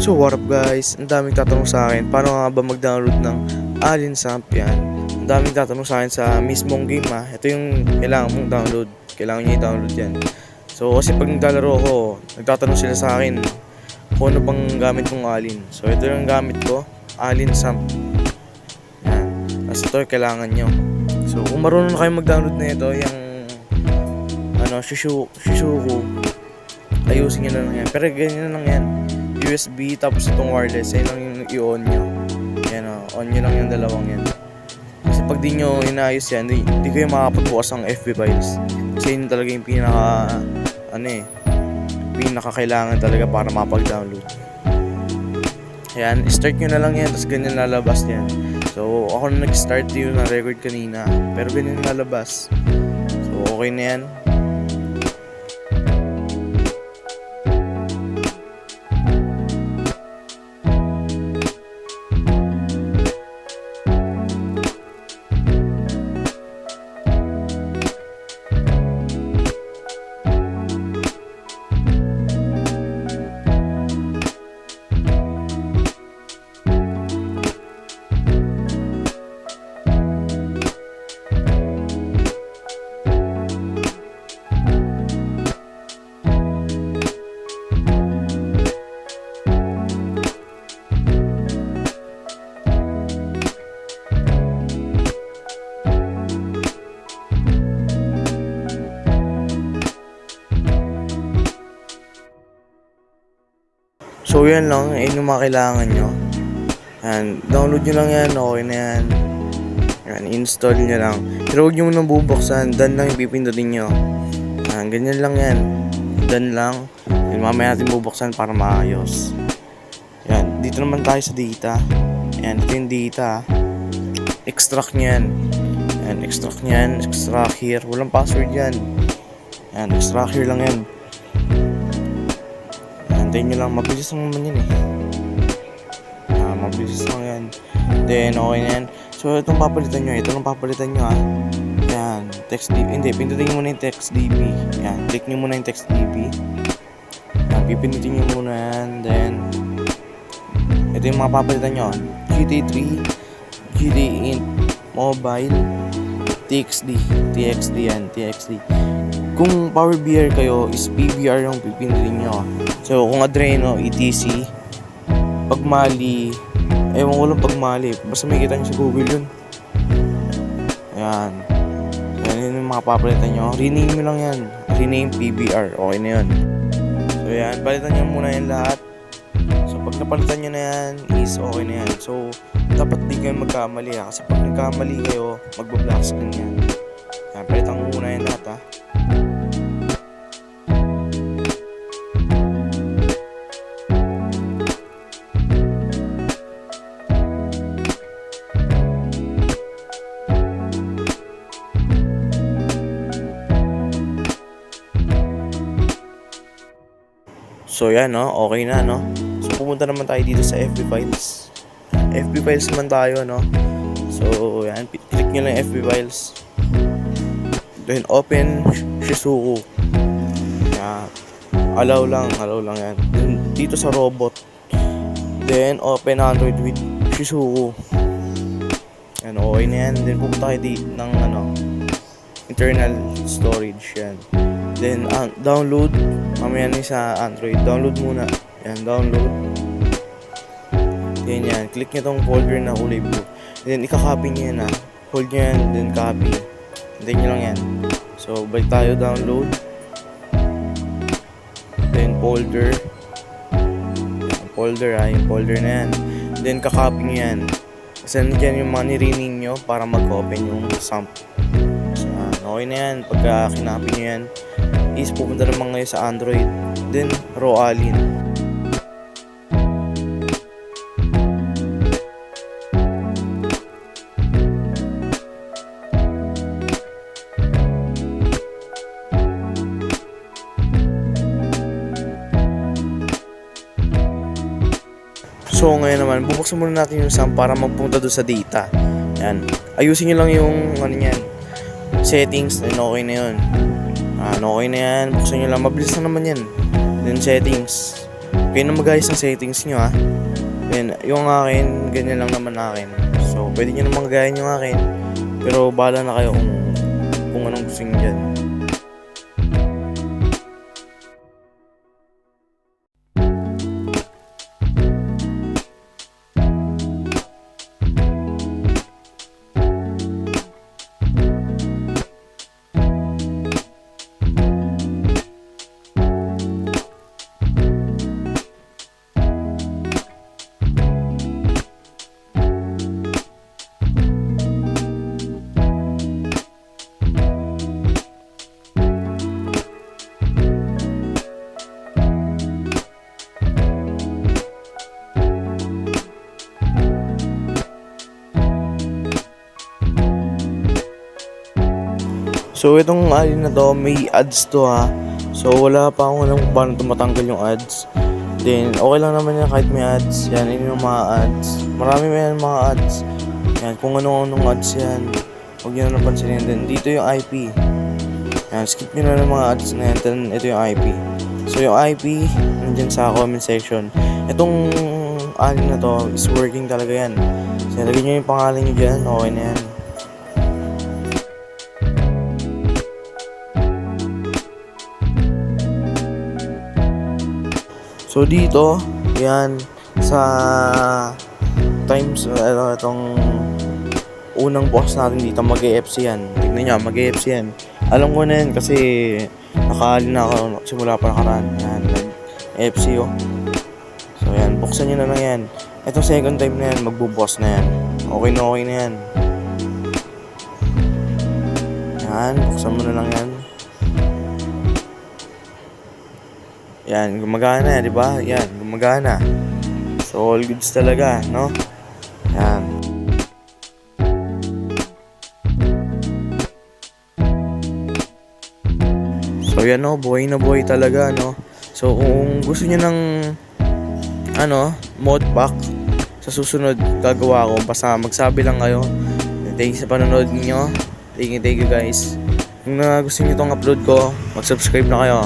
So what up guys, ang daming tatanong sa akin, paano nga ba mag-download ng Alien Samp yan? Ang daming tatanong sa akin sa mismong game ha. Ito yung kailangan mong download, kailangan nyo i-download yan. So kasi pag naglalaro ako, nagtatanong sila sa akin kung ano bang gamit kong Alien. So ito yung gamit ko, Alien Samp. Yan, tapos ito yung kailangan nyo. So kung marunong na kayo mag-download na ito, yung Shishuku, ayusin nyo na lang yan. Pero ganyan lang yan, USB tapos itong wireless, yan lang yung i-on nyo. Yan on nyo lang yung dalawang yan. Kasi pag di nyo inaayos yan, di kayo makapagbukas ng FB files. Kasi yun talaga yung pinaka kailangan talaga para mapag-download. Ayan, start nyo na lang yan, tapos ganyan lalabas yan. So ako na nag-start yun na record kanina, pero ganyan lalabas. So okay na yan. So yan lang, yun yung mga kailangan nyo. And download nyo lang yan, okay na yan. Yan, install nyo lang. Pero huwag nyo munang bubuksan, done lang yung pipindutin nyo. Yan, ganyan lang yan. Done lang. Yan, mamaya natin bubuksan para maayos. Yan, dito naman tayo sa data. Yan, ito yung data. Extract nyo yan. Yan, extract nyo yan. Extract here. Walang password yan. Yan, extract here lang yan. Antayin nyo lang, mabilis lang naman yun mabilis lang yan. Then okay na yan. So itong papalitan nyo, ha. Yan, text DB, hindi, pindutin nyo muna yung text DB. Yan, click nyo muna yung text DB. Yan, pipindutin nyo muna yan. Then ito yung mga papalitan nyo, GTA 3, GTA Int, Mobile, TXD yan, TXD. Kung Power BR kayo, is PBR yung pipindutin nyo. So, kung Adreno, ETC, Pagmali, ewan ko lang Pagmali. Basta may kita nyo sa Google yun. Ayan. Yan yung mga papalitan nyo. Rename nyo lang yan. Rename PBR. Okay na yun. So, yan. Palitan nyo muna yan lahat. So, pag napalitan nyo na yan, is okay na yan. So, dapat di kayo magkamali ha. Kasi pag nagkamali kayo, magba-black screen yan. Yan. Palitan mo muna yan lahat ha. So yan okay na So pumunta naman tayo dito sa FB files. FB files naman tayo So yan, click nyo lang FB files. Then open Shishuku. Yan. Allow lang yan. Then dito sa robot. Then open Android with Shishuku. Yan, okay na yan. Then pupunta kayo dito ng internal storage yan. Then download. Mamaya na sa Android. Download muna. Yan, download. Yan. Click nyo tong folder na kulay blue. Then ika-copy nyo yan Hold nyo yan, then copy. Hintayin nyo lang yan. So, balik tayo download. Then folder. Yan, folder yung folder na yan. Then ka-copy nyo yan. Kasi nandiyan yung mga nirening nyo para mag-open yung Samp. So, okay na yan. Pagka kinopy nyo yan, is pupunta naman ngayon sa Android. Then raw Alien. So ngayon naman, bubuksan muna natin yung Samp para magpunta doon sa data. Yan. Ayusin nyo lang yung settings, then okay na yun. Okay na yan, buksan nyo lang, mabilis na naman yan. Then settings, kayo na mag-ayos ng settings nyo ha. Then, yung akin, ganyan lang naman akin. So, pwede nyo namang gayahin yung akin. Pero, bahala na kayo kung anong gusto nyo dyan. So, itong alin na to, may ads to ha. So, wala pa akong alam kung paano tumatanggal yung ads. Then, okay lang naman yan kahit may ads. Yan, yun yung mga ads. Marami may yan mga ads. Yan, kung anong ads yan. Huwag nyo na napansinin. Then, dito yung IP. Yan, skip nyo na ng mga ads na yan. Then, ito yung IP. So, yung IP, nandyan sa comment section. Itong alin na to, is working talaga yan. So, lagyan nyo yung pangalan nyo dyan. Okay na yan. So dito, yan, sa times, itong unang box natin dito, mag-EFC yan. Tignan nyo, mag-EFC yan. Alam ko na yan kasi nakaalin na ako simula pa nakaraan. Yan, EFC oh. So yan, buksan nyo na lang yan. Itong second time na yan, magbubukas na yan. Okay na yan. Yan, buksan mo na lang yan. Yan, gumagana, di ba? Yan, gumagana. So, all goods talaga, no? Yan. So, yan, no? Buhay na buhay talaga, no? So, kung gusto niyo ng, mod pack, sa susunod, gagawa ko. Basta magsabi lang kayo. Thank you sa panonood niyo. Thank you, guys. Kung gusto niyo itong upload ko, mag-subscribe na kayo.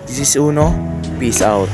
This is Uno. Peace out.